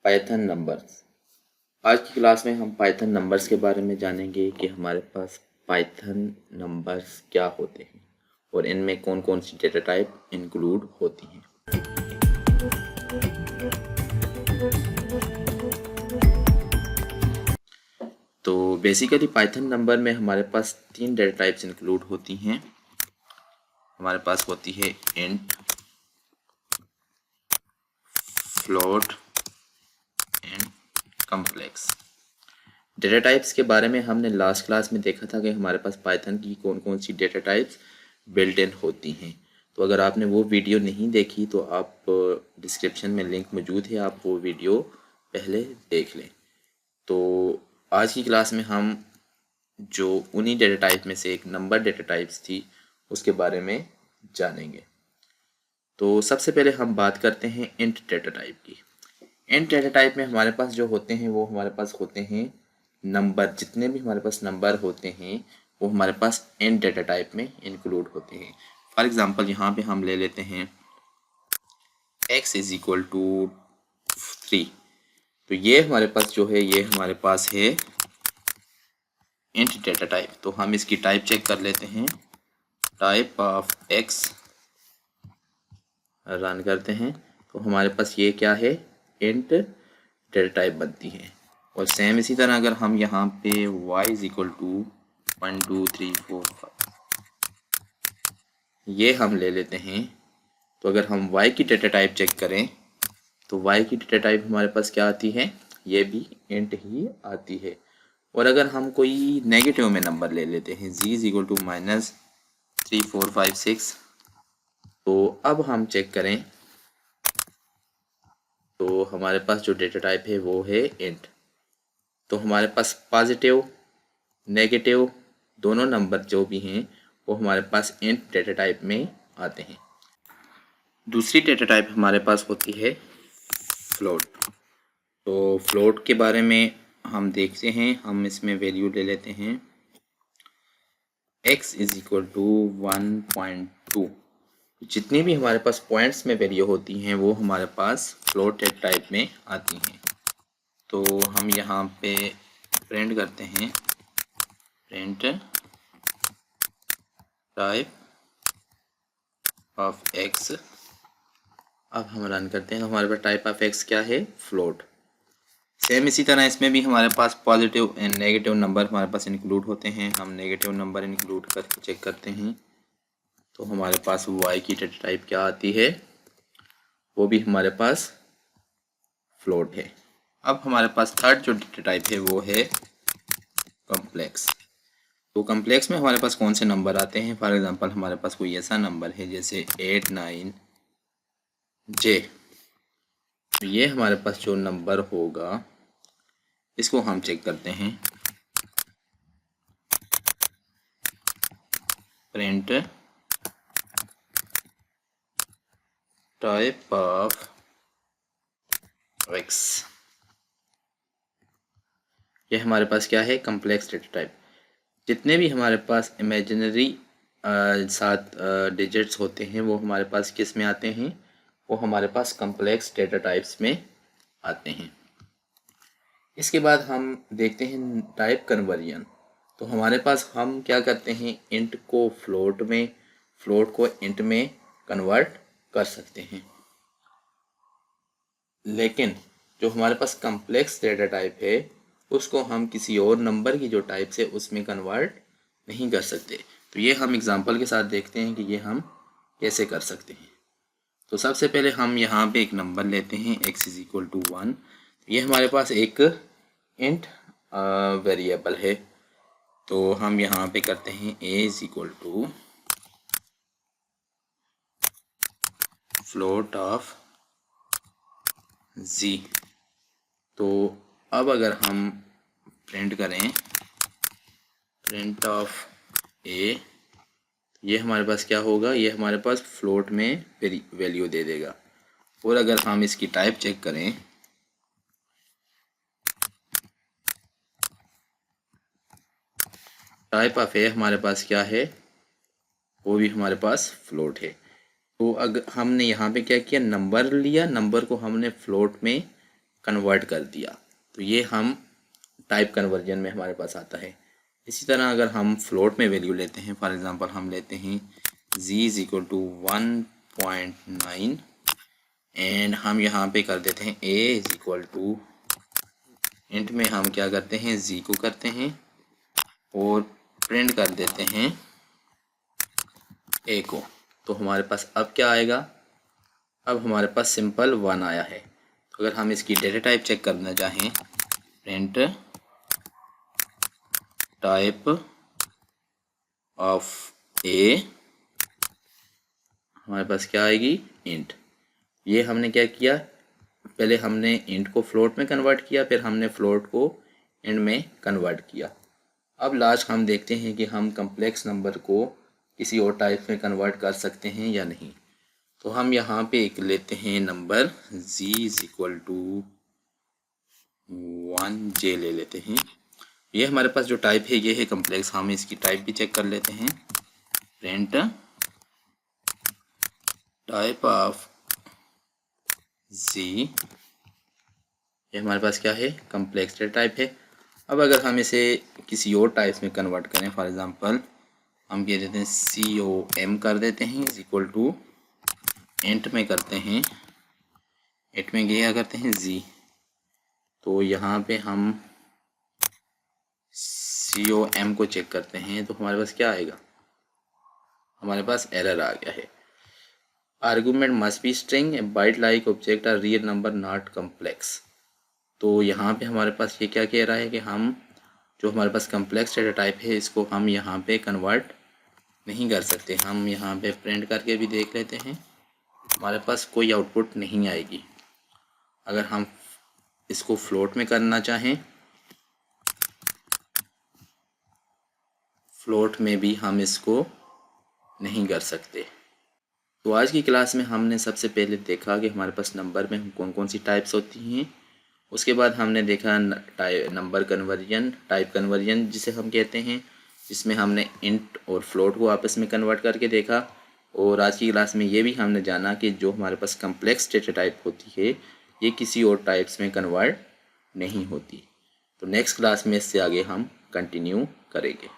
Python numbers. आज की class में हम पाइथन नंबर्स के बारे में जानेंगे कि हमारे पास पाइथन नंबर्स क्या होते हैं और इनमें कौन कौन सी डेटा टाइप इंक्लूड होती हैं। तो बेसिकली पाइथन नंबर में हमारे पास तीन डेटा टाइप्स इंक्लूड होती हैं। हमारे पास होती है int, float and complex. Data types के बारे में हमने लास्ट क्लास में देखा था कि हमारे पास पाइथन की कौन कौन सी डेटा टाइप्स बिल्ट इन होती हैं। तो अगर आपने वो वीडियो नहीं देखी तो आप डिस्क्रिप्शन में लिंक मौजूद है, आप वो वीडियो पहले देख लें। तो आज की क्लास में हम जो उन्हीं डेटा टाइप में से एक नंबर डेटा टाइप्स थी उसके बारे में जानेंगे। तो सबसे पहले हम बात करते हैं इंट डेटा टाइप की। इंट डेटा टाइप में हमारे पास जो होते हैं वो हमारे पास होते हैं नंबर। जितने भी हमारे पास नंबर होते हैं वो हमारे पास इंट डेटा टाइप में इंक्लूड होते हैं। फॉर एग्जांपल यहाँ पे हम ले लेते हैं x इज इक्वल टू 3। तो ये हमारे पास जो है ये हमारे पास है इंट डेटा टाइप। तो हम इसकी टाइप चेक कर लेते हैं। टाइप ऑफ x रन करते हैं तो हमारे पास ये क्या है, इंट डेटा टाइप बनती है। और सेम इसी तरह अगर हम यहाँ पे y इज इक्वल टू 1 2 3 4 5 ये हम ले लेते हैं। तो अगर हम y की डेटा टाइप चेक करें तो y की डेटा टाइप हमारे पास क्या आती है, ये भी इंट ही आती है। और अगर हम कोई नेगेटिव में नंबर ले लेते हैं z इज इक्वल टू -3 4 5 6, तो अब हम चेक करें तो हमारे पास जो डेटा टाइप है वो है इंट। तो हमारे पास पॉजिटिव नेगेटिव दोनों नंबर जो भी हैं वो हमारे पास इंट डेटा टाइप में आते हैं। दूसरी डेटा टाइप हमारे पास होती है फ्लोट। तो फ्लोट के बारे में हम देखते हैं। हम इसमें वैल्यू ले लेते हैं x इज इक्वल टू 1.2। जितनी भी हमारे पास पॉइंट्स में वैल्यू होती हैं वो हमारे पास फ्लोट डेटा टाइप में आती हैं। तो हम यहाँ पे प्रिंट करते हैं प्रिंट टाइप ऑफ x। अब हम रन करते हैं तो हमारे पास टाइप ऑफ x क्या है, फ्लोट। सेम इसी तरह इसमें भी हमारे पास पॉजिटिव एंड नेगेटिव नंबर हमारे पास इंक्लूड होते हैं। हम नेगेटिव नंबर इंक्लूड करके चेक करते हैं तो हमारे पास y की डेटा टाइप क्या आती है, वो भी हमारे पास फ्लोट है। अब हमारे पास थर्ड जो डेटा टाइप है वो है कॉम्प्लेक्स। तो कॉम्प्लेक्स में हमारे पास कौन से नंबर आते हैं। फॉर एग्जांपल हमारे पास कोई ऐसा नंबर है जैसे 8 9 J। तो ये हमारे पास जो नंबर होगा इसको हम चेक करते हैं प्रिंट टाइप ऑफ x। ये हमारे पास क्या है, कॉम्प्लेक्स डेटा टाइप। जितने भी हमारे पास इमेजिनरी 7 डिजिट्स होते हैं वो हमारे पास किस में आते हैं, वो हमारे पास कॉम्प्लेक्स डेटा टाइप्स में आते हैं। इसके बाद हम देखते हैं टाइप कन्वर्जन। तो हमारे पास हम क्या करते हैं, इंट को फ्लोट में, फ्लोट को इंट में कन्वर्ट कर सकते हैं। लेकिन जो हमारे पास कॉम्प्लेक्स डेटा टाइप है उसको हम किसी और नंबर की जो टाइप से उसमें कन्वर्ट नहीं कर सकते। तो ये हम एग्जांपल के साथ देखते हैं कि ये हम कैसे कर सकते हैं। तो सबसे पहले हम यहाँ पे एक नंबर लेते हैं x इज इक्वल टू 1। ये हमारे पास एक इंट वेरिएबल है। तो हम यहाँ पे करते हैं a is equal to float of z। तो अब अगर हम प्रिंट करें प्रिंट ऑफ a, ये हमारे पास क्या होगा, ये हमारे पास फ्लोट में वैल्यू दे देगा। और अगर हम इसकी टाइप चेक करें टाइप ऑफ ए हमारे पास क्या है, वो भी हमारे पास फ्लोट है। तो अगर हमने यहाँ पे क्या किया, नंबर लिया, नंबर को हमने फ्लोट में कन्वर्ट कर दिया। तो ये हम टाइप कन्वर्जन में हमारे पास आता है। इसी तरह अगर हम फ्लोट में वैल्यू लेते हैं, फॉर एग्जांपल हम लेते हैं z is equal to 1.9 and हम यहाँ पे कर देते हैं a is equal to, int में हम क्या करते हैं z को करते हैं और प्रिंट कर देते हैं a को। तो हमारे पास अब क्या आएगा, अब हमारे पास सिंपल 1 आया है। तो अगर हम इसकी डेटा टाइप चेक करना चाहें, प्रिंट टाइप ऑफ ए, हमारे पास क्या आएगी, इंट। ये हमने क्या किया, पहले हमने इंट को फ्लोट में कन्वर्ट किया, फिर हमने फ्लोट को इंट में कन्वर्ट किया। अब लास्ट हम देखते हैं कि हम कम्प्लेक्स नंबर को किसी और टाइप में कन्वर्ट कर सकते हैं या नहीं। तो हम यहाँ पे एक लेते हैं number z is equal to 1j ले लेते हैं। ये हमारे पास जो टाइप है ये है कम्प्लेक्स। हम इसकी टाइप भी चेक कर लेते हैं, प्रिंट टाइप ऑफ z, ये हमारे पास क्या है, कम्प्लेक्स डेटा टाइप है। अब अगर हम इसे किसी और टाइप्स में कन्वर्ट करें, फॉर एग्जांपल हम कह देते हैं COM कर देते हैं इज इक्वल टू, इंट में करते हैं, इंट में क्या करते हैं z। तो यहाँ पे हम COM को चेक करते हैं तो हमारे पास क्या आएगा, हमारे पास एरर आ गया है। Argument must be string, byte like object or real number not complex. तो यहाँ पे हमारे पास ये क्या कह रहा है कि हम जो हमारे पास कम्प्लेक्स डेटा टाइप है इसको हम यहाँ पे कन्वर्ट नहीं कर सकते। हम यहाँ पे प्रिंट करके भी देख लेते हैं, हमारे पास कोई आउटपुट नहीं आएगी। अगर हम इसको फ्लोट में करना चाहें, फ्लोट में भी हम इसको नहीं कर सकते। तो आज की क्लास में हमने सबसे पहले देखा कि हमारे पास नंबर में कौन कौन सी टाइप्स होती हैं। उसके बाद हमने देखा नंबर कन्वर्जन, टाइप कन्वर्जन जिसे हम कहते हैं, जिसमें हमने इंट और फ्लोट को आपस में कन्वर्ट करके देखा। और आज की क्लास में ये भी हमने जाना कि जो हमारे पास कम्प्लेक्स डेटा टाइप होती है ये किसी और टाइप्स में कन्वर्ट नहीं होती। तो नेक्स्ट क्लास में इससे आगे हम कंटिन्यू करेंगे।